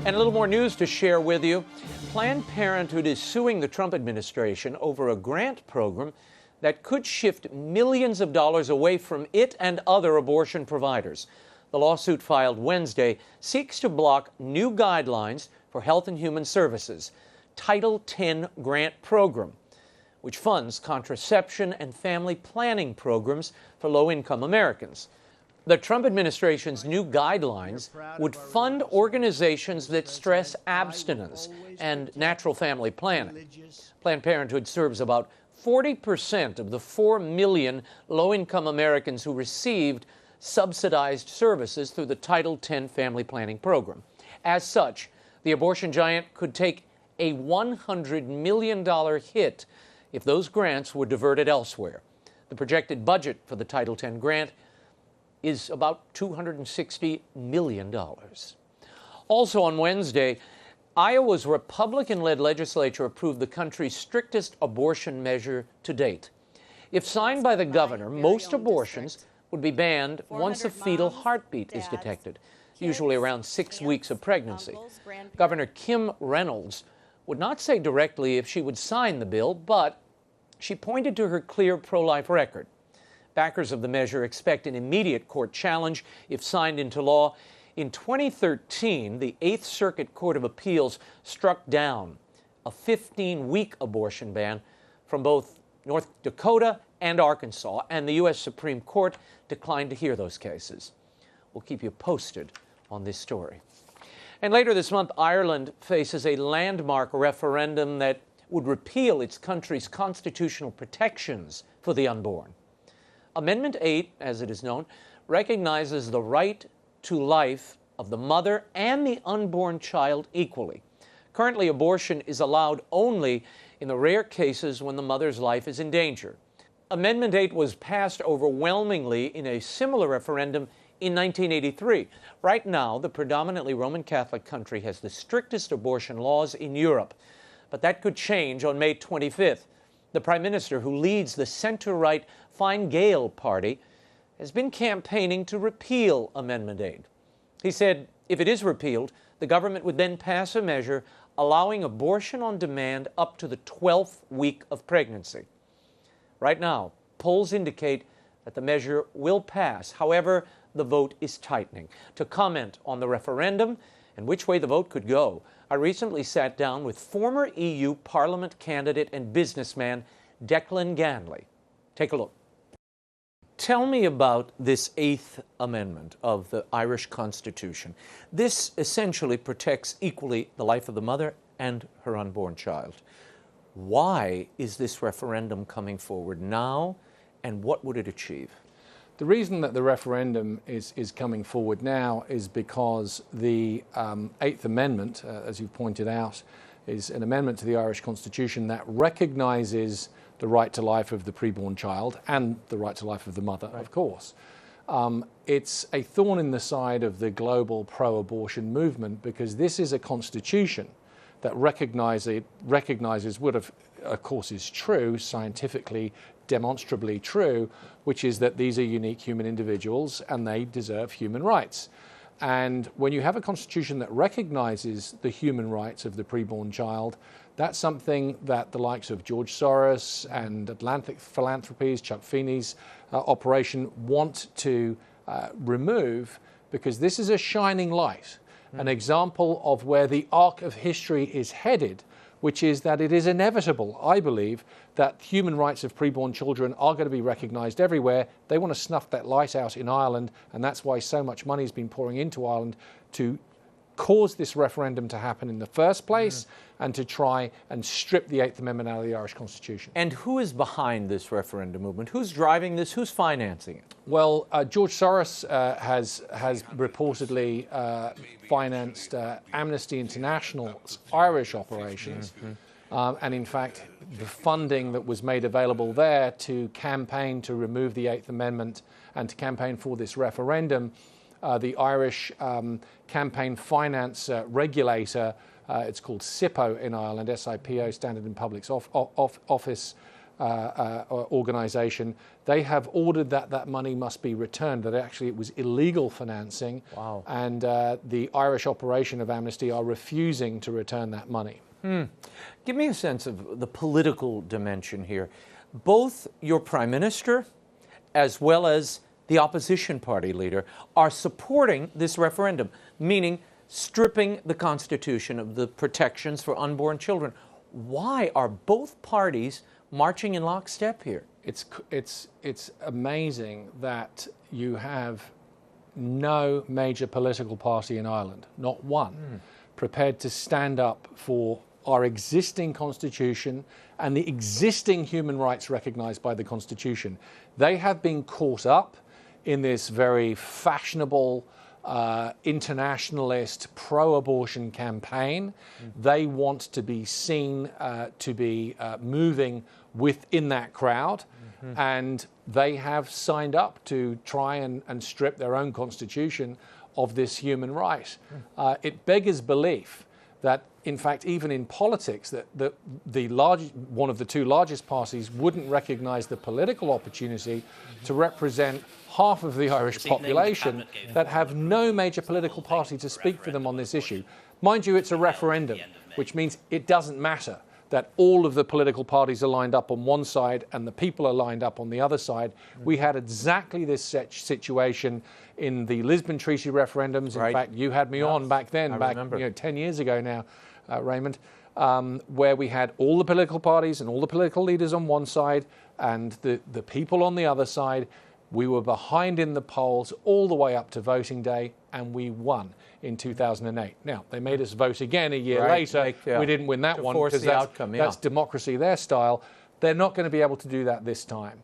And a little more news to share with you. Planned Parenthood is suing the Trump administration over a grant program that could shift millions of dollars away from it and other abortion providers. The lawsuit filed Wednesday seeks to block new guidelines for Health and Human Services, Title X grant program, which funds contraception and family planning programs for low-income Americans. The Trump administration's new guidelines would fund organizations that stress abstinence and natural family planning. Planned Parenthood serves about 40% of the 4 million low-income Americans who received subsidized services through the Title X family planning program. As such, the abortion giant could take a $100 million hit if those grants were diverted elsewhere. The projected budget for the Title X grant is about $260 million. Also on Wednesday, Iowa's Republican-led legislature approved the country's strictest abortion measure to date. If signed by the governor, most abortions would be banned once a fetal heartbeat is detected, usually around 6 weeks of pregnancy. Governor Kim Reynolds would not say directly if she would sign the bill, but she pointed to her clear pro-life record. Backers of the measure expect an immediate court challenge if signed into law. In 2013, the Eighth Circuit Court of Appeals struck down a 15-week abortion ban from both North Dakota and Arkansas, and the U.S. Supreme Court declined to hear those cases. We'll keep you posted on this story. And later this month, Ireland faces a landmark referendum that would repeal its country's constitutional protections for the unborn. Amendment 8, as it is known, recognizes the right to life of the mother and the unborn child equally. Currently, abortion is allowed only in the rare cases when the mother's life is in danger. Amendment 8 was passed overwhelmingly in a similar referendum in 1983. Right now, the predominantly Roman Catholic country has the strictest abortion laws in Europe, but that could change on May 25th. The Prime Minister, who leads the center-right Fine Gael party, has been campaigning to repeal Amendment 8. He said if it is repealed, the government would then pass a measure allowing abortion on demand up to the 12th week of pregnancy. Right now, polls indicate that the measure will pass. However, the vote is tightening. To comment on the referendum and which way the vote could go, I recently sat down with former EU Parliament candidate and businessman Declan Ganley. Take a look. Tell me about this 8th Amendment of the Irish Constitution. This essentially protects equally the life of the mother and her unborn child. Why is this referendum coming forward now, and what would it achieve? The reason that the referendum is coming forward now is because the 8th Amendment, as you pointed out, is an amendment to the Irish Constitution that recognises the right to life of the preborn child and the right to life of the mother, of course. It's a thorn in the side of the global pro-abortion movement because this is a constitution that recognizes what of course is true, scientifically, demonstrably true, which is that these are unique human individuals and they deserve human rights. And when you have a constitution that recognizes the human rights of the preborn child, that's something that the likes of George Soros and Atlantic Philanthropies, Chuck Feeney's operation want to remove, because this is a shining light, an example of where the arc of history is headed, which is that it is inevitable, I believe, that human rights of preborn children are going to be recognised everywhere. They want to snuff that light out in Ireland, and that's why so much money has been pouring into Ireland to cause this referendum to happen in the first place and to try and strip the 8th Amendment out of the Irish Constitution. And who is behind this referendum movement? Who's driving this? Who's financing it? Well, George Soros has reportedly financed Amnesty International's Irish operations. And in fact, the funding that was made available there to campaign to remove the 8th Amendment and to campaign for this referendum, the Irish campaign finance regulator, it's called SIPO in Ireland, SIPO, Standard and Public Office, organization, they have ordered that that money must be returned, that actually it was illegal financing. Wow. And the Irish operation of Amnesty are refusing to return that money. Give me a sense of the political dimension here. Both your Prime Minister as well as the opposition party leader are supporting this referendum, meaning stripping the Constitution of the protections for unborn children. Why are both parties marching in lockstep here? It's amazing that you have no major political party in Ireland, not one, prepared to stand up for our existing constitution and the existing human rights recognized by the Constitution. They have been caught up in this very fashionable internationalist pro-abortion campaign. They want to be seen to be moving within that crowd, and they have signed up to try and strip their own constitution of this human right. It beggars belief that, in fact, even in politics, that one of the two largest parties wouldn't recognise the political opportunity to represent half of the Irish population that have no major political party to speak for them on this issue. Mind you, it's a referendum, which means it doesn't matter that all of the political parties are lined up on one side and the people are lined up on the other side. We had exactly this situation in the Lisbon Treaty referendums. In fact, you had me on back then, 10 years ago now, Raymond, where we had all the political parties and all the political leaders on one side and the people on the other side. We were behind in the polls all the way up to voting day, and we won in 2008. Now, they made us vote again a year later. We didn't win that one because that's democracy, their style. They're not going to be able to do that this time.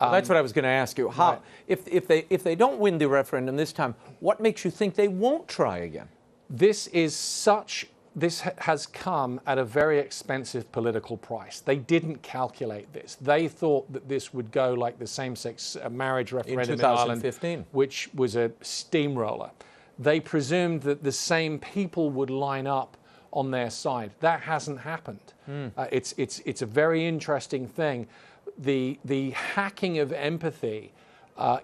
Well, that's what I was going to ask you. How, if they don't win the referendum this time, what makes you think they won't try again? This has come at a very expensive political price. They didn't calculate this. They thought that this would go like the same-sex marriage referendum in 2015. Ireland, which was a steamroller. They presumed that the same people would line up on their side. That hasn't happened. It's a very interesting thing. The hacking of empathy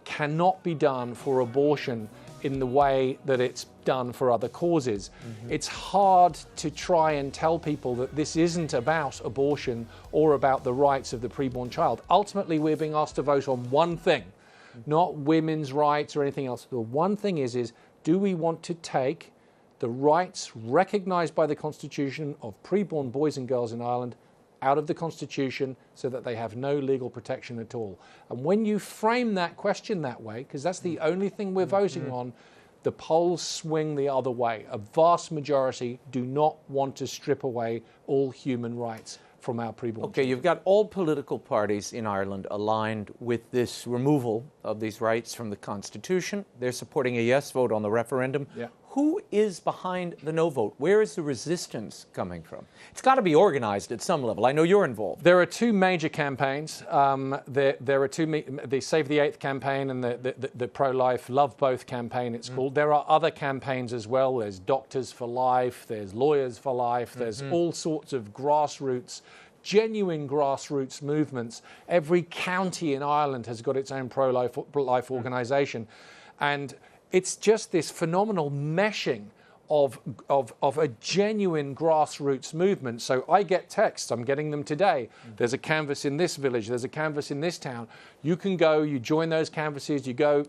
cannot be done for abortion in the way that it's done for other causes. It's hard to try and tell people that this isn't about abortion or about the rights of the preborn child. Ultimately, we're being asked to vote on one thing, not women's rights or anything else. The one thing is do we want to take the rights recognized by the Constitution of preborn boys and girls in Ireland out of the Constitution so that they have no legal protection at all? And when you frame that question that way, because that's the only thing we're voting on, the polls swing the other way. A vast majority do not want to strip away all human rights from our preborn children. You've got all political parties in Ireland aligned with this removal of these rights from the Constitution. They're supporting a yes vote on the referendum. Who is behind the no vote? Where is the resistance coming from? It's got to be organized at some level. I know you're involved. There are two major campaigns. There are the Save the Eighth campaign and the Pro-Life Love Both campaign, it's called. There are other campaigns as well. There's Doctors for Life, there's Lawyers for Life, there's all sorts of grassroots, genuine grassroots movements. Every county in Ireland has got its own pro-life organisation. And it's just this phenomenal meshing of a genuine grassroots movement. So I get texts, I'm getting them today. There's a canvass in this village, there's a canvass in this town. You can go, you join those canvasses, you go,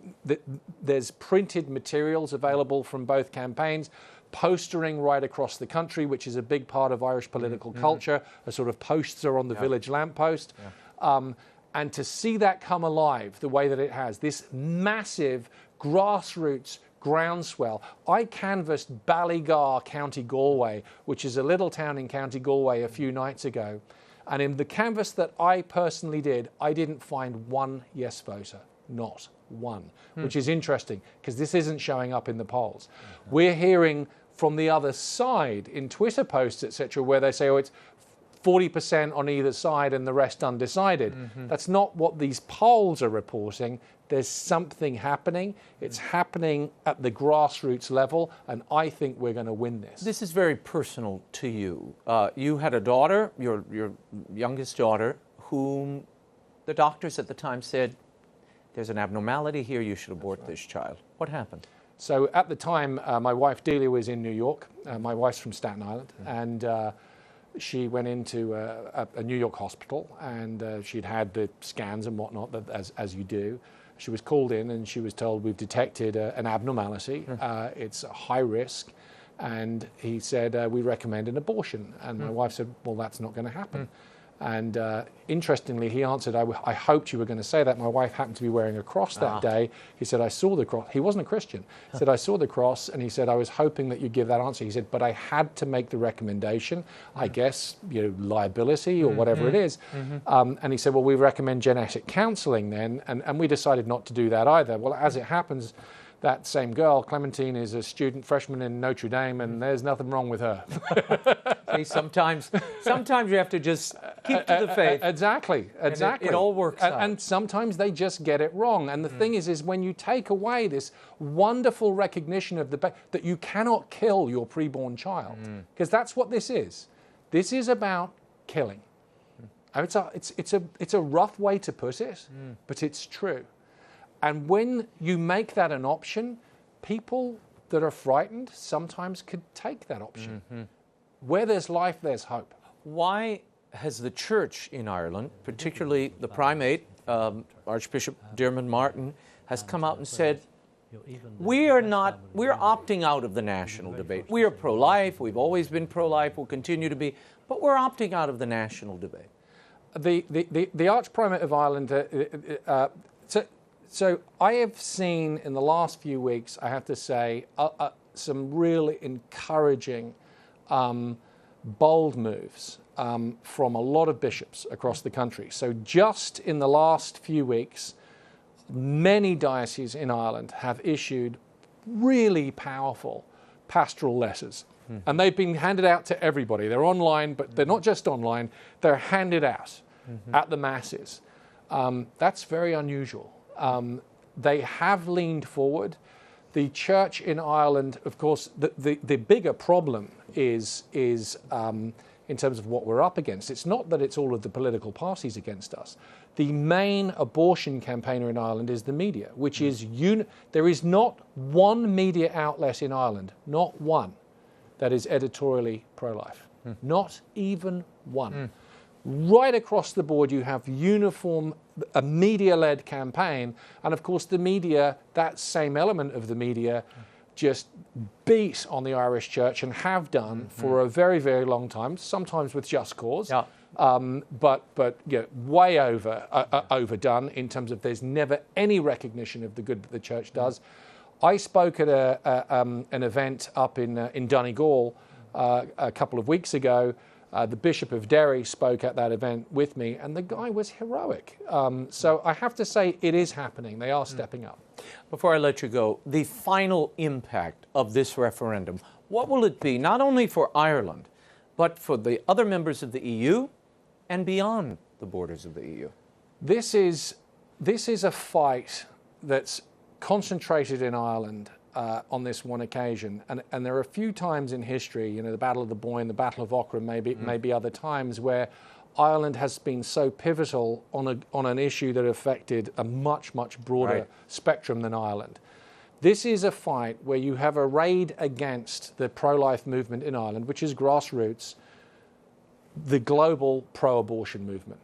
there's printed materials available from both campaigns, postering right across the country, which is a big part of Irish political culture, a sort of poster on the village lamppost. And to see that come alive the way that it has, this massive grassroots groundswell. I canvassed Ballygar, County Galway, which is a little town in County Galway, a few nights ago. And in the canvass that I personally did, I didn't find one yes voter, not one, which is interesting because this isn't showing up in the polls. We're hearing from the other side in Twitter posts, etc., where they say, oh, it's 40% on either side and the rest undecided. That's not what these polls are reporting. There's something happening. It's happening at the grassroots level, and I think we're going to win this. This is very personal to you. You had a daughter, your youngest daughter, whom the doctors at the time said, there's an abnormality here, you should abort this child. What happened? So at the time, my wife Delia was in New York. My wife's from Staten Island, and she went into a New York hospital, and she'd had the scans and whatnot, as you do. She was called in, and she was told, we've detected an abnormality. It's high risk. And he said, we recommend an abortion. And my wife said, well, that's not going to happen. And interestingly, he answered, I hoped you were going to say that. My wife happened to be wearing a cross that day. He said, I saw the cross. He wasn't a Christian. He said, I saw the cross. And he said, I was hoping that you'd give that answer. He said, but I had to make the recommendation, I guess, liability or whatever it is. And he said, well, we recommend genetic counseling then. And we decided not to do that either. Well, as it happens, that same girl, Clementine, is a freshman in Notre Dame, and there's nothing wrong with her. See, sometimes you have to just keep to the faith. Exactly. It all works out. And sometimes they just get it wrong. And the thing is when you take away this wonderful recognition of that you cannot kill your preborn child, because that's what this is. This is about killing. It's a rough way to put it, but it's true. And when you make that an option, people that are frightened sometimes could take that option. Where there's life, there's hope. Why has the church in Ireland, particularly the primate, Archbishop Dermot Martin, has come out and said, we're opting out of the national debate. We are pro-life, we've always been pro-life, we'll continue to be, but we're opting out of the national debate. The Archprimate of Ireland, so I have seen in the last few weeks, I have to say, some really encouraging, bold moves from a lot of bishops across the country. So just in the last few weeks, many dioceses in Ireland have issued really powerful pastoral letters. And they've been handed out to everybody. They're online, but they're not just online. They're handed out at the masses. That's very unusual. They have leaned forward. The church in Ireland, of course, the bigger problem is in terms of what we're up against. It's not that it's all of the political parties against us. The main abortion campaigner in Ireland is the media, which is there is not one media outlet in Ireland, not one, that is editorially pro-life. Not even one. Right across the board, you have a media-led campaign, and of course the media, that same element of the media, just beat on the Irish church and have done for a very, very long time, sometimes with just cause, but way overdone in terms of there's never any recognition of the good that the church does. I spoke at an event up in Donegal a couple of weeks ago. The Bishop of Derry spoke at that event with me, and the guy was heroic. So I have to say it is happening. They are stepping up. Before I let you go, the final impact of this referendum, what will it be, not only for Ireland, but for the other members of the EU and beyond the borders of the EU? This is a fight that's concentrated in Ireland on this one occasion, and there are a few times in history, the Battle of the Boyne, the Battle of Ochra, maybe other times where Ireland has been so pivotal on an issue that affected a much broader spectrum than Ireland. This is a fight where you have a raid against the pro-life movement in Ireland, which is grassroots, the global pro-abortion movement.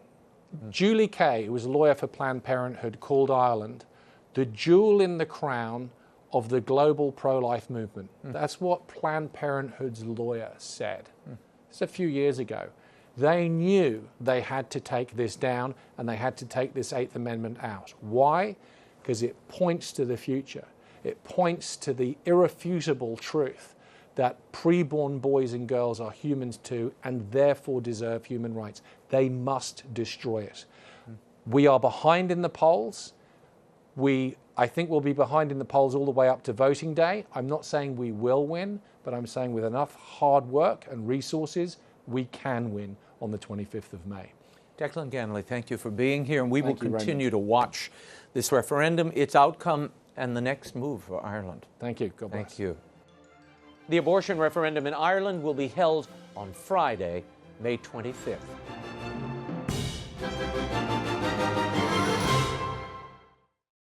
Julie Kay, who was a lawyer for Planned Parenthood, called Ireland the jewel in the crown of the global pro-life movement. That's what Planned Parenthood's lawyer said. It's a few years ago. They knew they had to take this down, and they had to take this Eighth Amendment out. Why? Because it points to the future. It points to the irrefutable truth that preborn boys and girls are humans too, and therefore deserve human rights. They must destroy it. We are behind in the polls. I think we'll be behind in the polls all the way up to voting day. I'm not saying we will win, but I'm saying with enough hard work and resources, we can win on the 25th of May. Declan Ganley, thank you for being here, and we will continue Raymond. to watch this referendum, its outcome, and the next move for Ireland. Thank you. God bless. Thank you. The abortion referendum in Ireland will be held on Friday, May 25th.